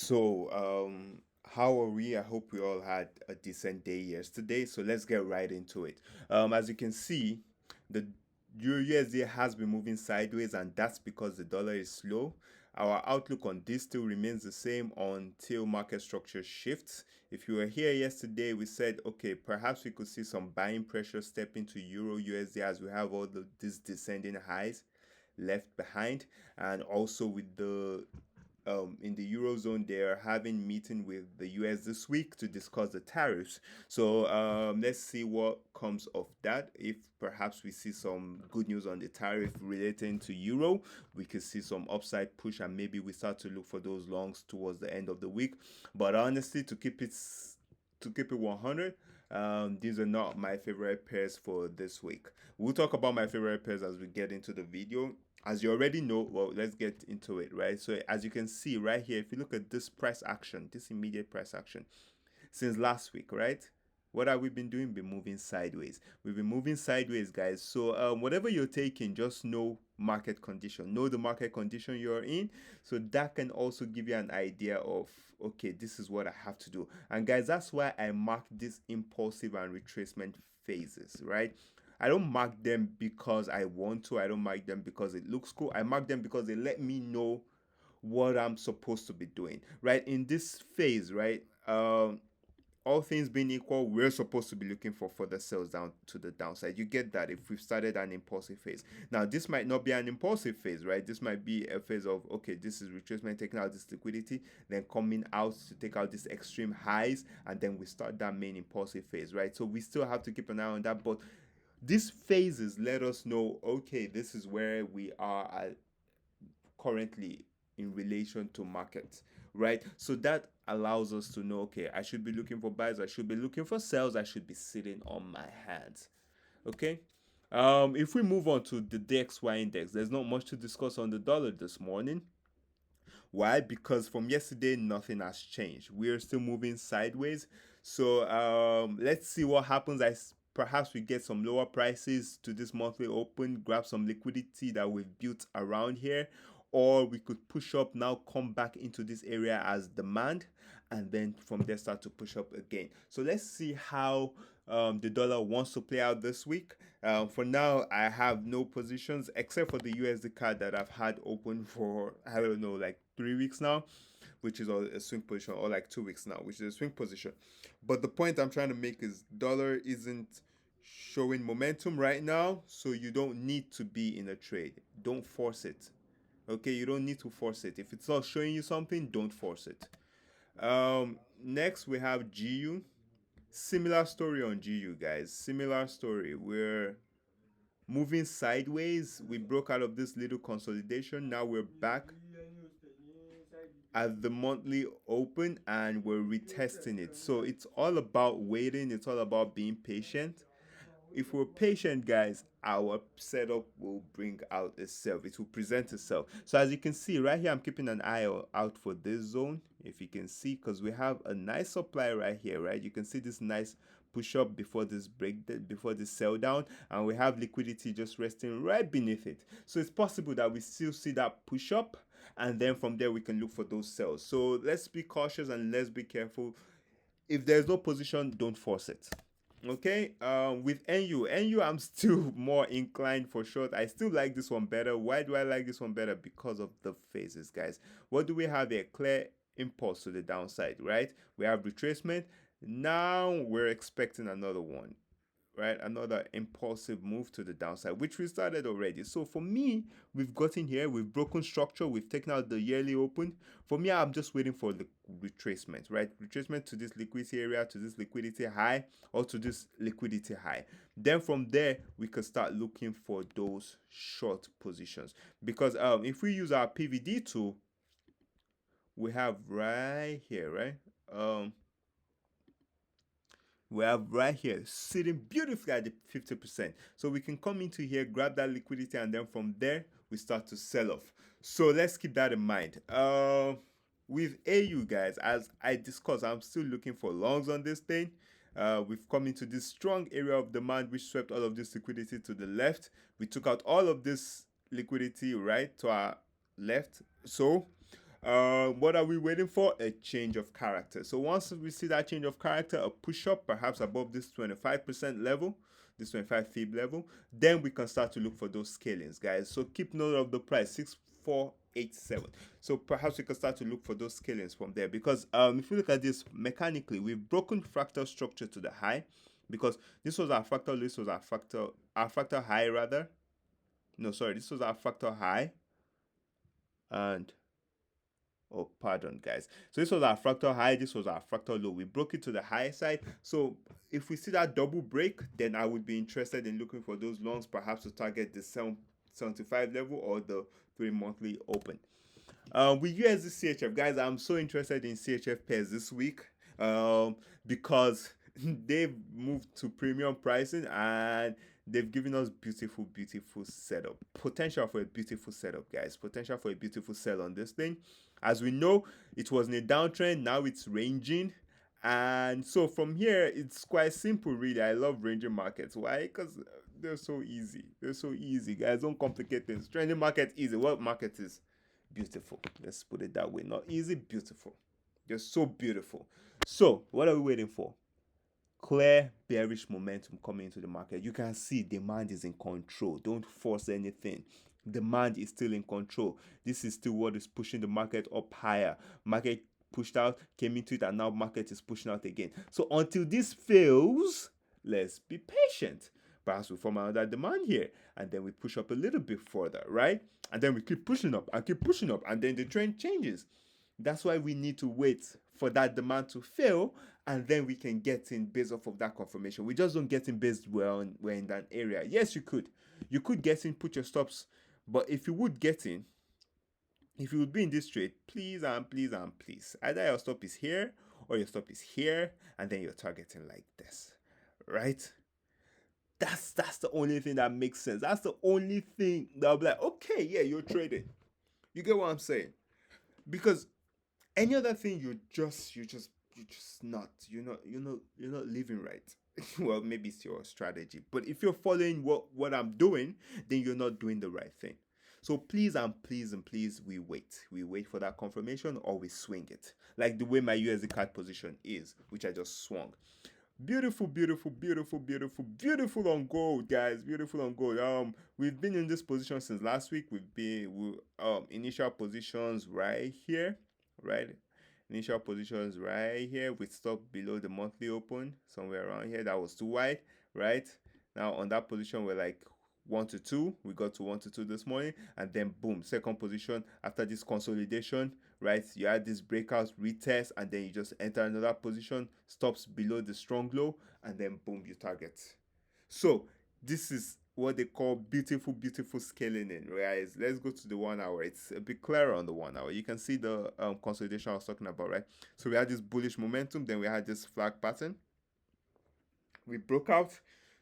How are we? I hope we all had a decent day yesterday. So let's get right into it. As you can see, the Euro USD has been moving sideways, and that's because the dollar is slow. Our outlook on this still remains the same until market structure shifts. If you were here yesterday, we said, okay, perhaps we could see some buying pressure step into Euro USD as we have these descending highs left behind, and also with the in the eurozone they are having meeting with the US this week to discuss the tariffs. So let's see what comes of that. If perhaps we see some good news on the tariff relating to euro, we could see some upside push, and maybe we start to look for those longs towards the end of the week. But honestly, to keep it 100, these are not my favorite pairs for this week. We'll talk about my favorite pairs as we get into the video. As you already know, well, let's get into it, right? So as you can see right here, if you look at this price action, this immediate price action since last week, right? What have we been doing? Been moving sideways. We've been moving sideways, guys. So whatever you're taking, just know market condition. Know the market condition you're in. So that can also give you an idea of, okay, this is what I have to do. And guys, that's why I mark these impulsive and retracement phases, right? I don't mark them because I want to. I don't mark them because it looks cool. I mark them because they let me know what I'm supposed to be doing, right? In this phase, right? All things being equal, we're supposed to be looking for further sales down to the downside. You get that if we've started an impulsive phase. Now, this might not be an impulsive phase, right? This might be a phase of, okay, this is retracement, taking out this liquidity, then coming out to take out these extreme highs, and then we start that main impulsive phase, right? So we still have to keep an eye on that. But these phases let us know, okay, this is where we are at currently in relation to markets, right? So that allows us to know, okay, I should be looking for buys, I should be looking for sales, I should be sitting on my hands. Okay. If we move on to the DXY index, there's not much to discuss on the dollar this morning. Why? Because from yesterday, nothing has changed. We're still moving sideways. So let's see what happens. Perhaps we get some lower prices to this monthly open, grab some liquidity that we've built around here, or we could push up now, come back into this area as demand, and then from there start to push up again. So let's see how the dollar wants to play out this week. For now, I have no positions except for the USD card that I've had open for, I don't know, like 3 weeks now, which is a swing position, or like 2 weeks now, which is a swing position. But the point I'm trying to make is dollar isn't showing momentum right now, so you don't need to be in a trade. Don't force it. Okay, you don't need to force it. If it's not showing you something, don't force it. Next we have GU. Similar story on GU, guys. Similar story. We're moving sideways. We broke out of this little consolidation. Now we're back at the monthly open and we're retesting it. So it's all about waiting, it's all about being patient. If we're patient, guys, our setup will bring out itself. It will present itself. So as you can see right here, I'm keeping an eye out for this zone. If you can see, because we have a nice supply right here, right? You can see this nice push up before this before this sell down, and we have liquidity just resting right beneath it. So it's possible that we still see that push up, and then from there we can look for those sells. So let's be cautious and let's be careful. If there's no position, don't force it. Okay, with NU, I'm still more inclined for short. I still like this one better. Why do I like this one better? Because of the phases, guys. What do we have here? Clear impulse to the downside, right? We have retracement. Now we're expecting another one, right? Another impulsive move to the downside, which we started already. So for me, we've gotten here, we've broken structure, we've taken out the yearly open. For me, I'm just waiting for the retracement, right? Retracement to this liquidity area, to this liquidity high, or to this liquidity high. Then from there, we can start looking for those short positions. Because if we use our PVD tool, we have right here, right? We have right here sitting beautifully at the 50%. So we can come into here, grab that liquidity, and then from there we start to sell off. So let's keep that in mind. With AU, guys, as I discussed, I'm still looking for longs on this thing. We've come into this strong area of demand which swept all of this liquidity to the left. We took out all of this liquidity right to our left. So What are we waiting for? A change of character. So once we see that change of character, a push up perhaps above this 25% level, this 25 fib level, then we can start to look for those scalings, guys. So keep note of the price 6487. So perhaps we can start to look for those scalings from there, because if you look at this mechanically, we've broken fractal structure to the high, because this was our fractal, this was our fractal high rather. No, sorry, this was our fractal high, and oh, pardon, guys. So this was our fractal high, this was our fractal low. We broke it to the high side. So if we see that double break, then I would be interested in looking for those longs, perhaps to target the 75 level or the 3 monthly open. With USD CHF, guys, I'm so interested in CHF pairs this week, because they've moved to premium pricing and they've given us beautiful, beautiful setup. Potential for a beautiful setup, guys. Potential for a beautiful sell on this thing. As we know, it was in a downtrend. Now it's ranging. And so from here, it's quite simple, really. I love ranging markets. Why? Because they're so easy. They're so easy, guys. Don't complicate things. Trending market easy. What market is beautiful? Let's put it that way. Not easy, beautiful. They're so beautiful. So, what are we waiting for? Clear bearish momentum coming into the market. You can see demand is in control. Don't force anything. Demand is still in control. This is still what is pushing the market up higher. Market pushed out, came into it, and now market is pushing out again. So until this fails, let's be patient. Perhaps we form another demand here, and then we push up a little bit further, right? And then we keep pushing up and keep pushing up, and then the trend changes. That's why we need to wait for that demand to fail, and then we can get in based off of that confirmation. We just don't get in based well we're in that area. Yes, you could. You could get in, put your stops, but if you would get in, if you would be in this trade, please and please and please, either your stop is here or your stop is here, and then you're targeting like this, right? That's the only thing that makes sense. That's the only thing that'll be like, okay, yeah, you're trading. You get what I'm saying? Because any other thing, you're just not, you're not living right. Well, maybe it's your strategy, but if you're following what I'm doing, then you're not doing the right thing. So please and please and please, we wait for that confirmation, or we swing it, like the way my USD card position is, which I just swung. Beautiful, beautiful, beautiful, beautiful, beautiful on gold, guys. Beautiful on gold. We've been in this position since last week. Initial positions right here, right? Initial positions right here. We stopped below the monthly open, somewhere around here. That was too wide, right? Now on that position, we're like 1 to 2. We got to 1 to 2 this morning, and then boom, second position after this consolidation, right? You had this breakout retest, and then you just enter another position, stops below the strong low, and then boom, you target. So this is what they call beautiful, beautiful scaling in, right? Let's go to the 1 hour. It's a bit clearer on the 1 hour. You can see the consolidation I was talking about, right? So we had this bullish momentum, then we had this flag pattern. We broke out,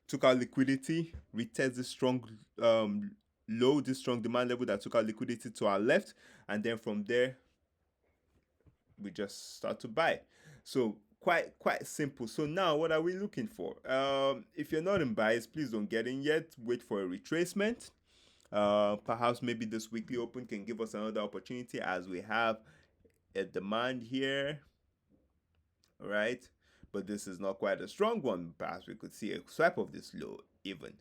took our liquidity, retest this strong low, this strong demand level that took our liquidity to our left, and then from there we just start to buy. So quite simple. So now what are we looking for? If you're not in buys, please don't get in yet. Wait for a retracement. Perhaps maybe this weekly open can give us another opportunity, as we have a demand here, right? But this is not quite a strong one. Perhaps we could see a swipe of this low even,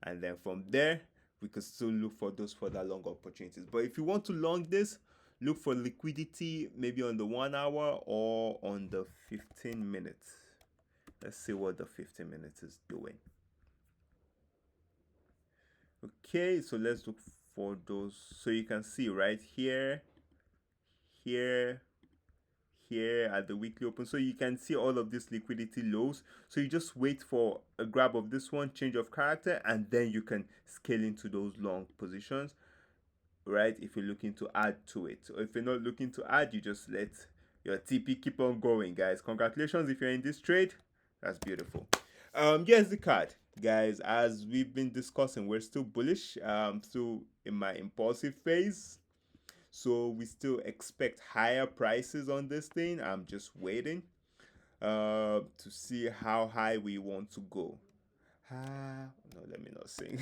and then from there we could still look for those further long opportunities. But if you want to long this, look for liquidity maybe on the 1 hour or on the 15 minutes. Let's see what the 15 minutes is doing. Okay, so let's look for those. So you can see right here, here at the weekly open. So you can see all of these liquidity lows. So you just wait for a grab of this one, change of character, and then you can scale into those long positions, right? If you're looking to add to it. Or if you're not looking to add, you just let your TP keep on going, guys. Congratulations if you're in this trade. That's beautiful. Here's the card, guys. As we've been discussing, we're still bullish. Still in my impulsive phase. So we still expect higher prices on this thing. I'm just waiting to see how high we want to go. No, let me not sing.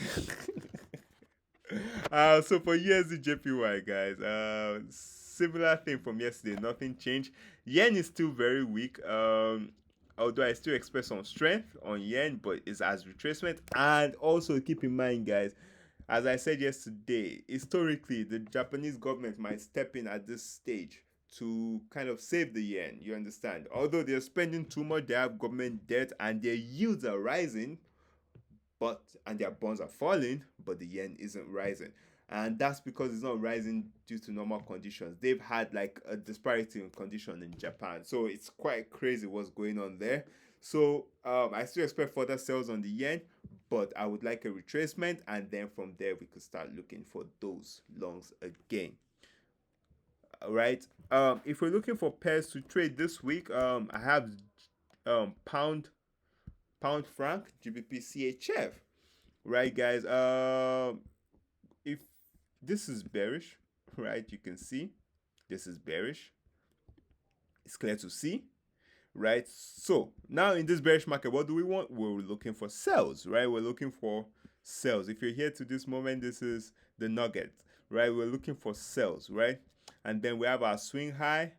So for USD JPY, guys, similar thing from yesterday. Nothing changed. Yen is still very weak. Although I still expect some strength on yen, but it's as retracement. And also keep in mind, guys, as I said yesterday, historically the Japanese government might step in at this stage to kind of save the yen. You understand? Although they're spending too much, they have government debt and their yields are rising, but and their bonds are falling, but the yen isn't rising. And that's because it's not rising due to normal conditions. They've had like a disparity in condition in Japan. So it's quite crazy what's going on there. So I still expect further sales on the yen, but I would like a retracement, and then from there we could start looking for those longs again. All right. If we're looking for pairs to trade this week, I have pound franc, GBP CHF. Right, guys. If this is bearish, right, you can see this is bearish. It's clear to see, right? So now in this bearish market, what do we want? We're looking for sells, right? We're looking for sells. If you're here to this moment, this is the nugget, right? We're looking for sells, right? And then we have our swing high,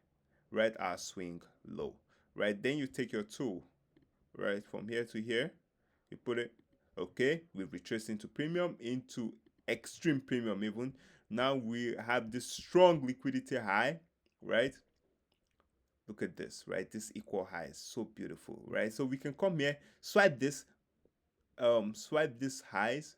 right? Our swing low, right? Then you take your tool, right, from here to here, you put it, okay, we've retraced into premium, into extreme premium even. Now we have this strong liquidity high, right? Look at this, right? This equal high is so beautiful, right? So we can come here, swipe this highs,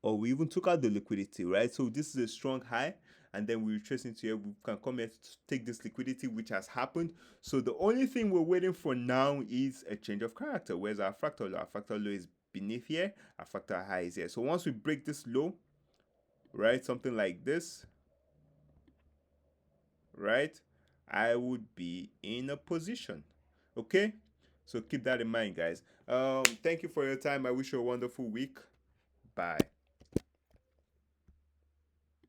or we even took out the liquidity, right? So this is a strong high, and then we retrace into here. We can come here to take this liquidity, which has happened. So the only thing we're waiting for now is a change of character. Where's our fractal low? Our fractal low is beneath here. Our fractal high is here. So once we break this low, right, something like this, right, I would be in a position. Okay, so keep that in mind, guys. Thank you for your time. I wish you a wonderful week. Bye.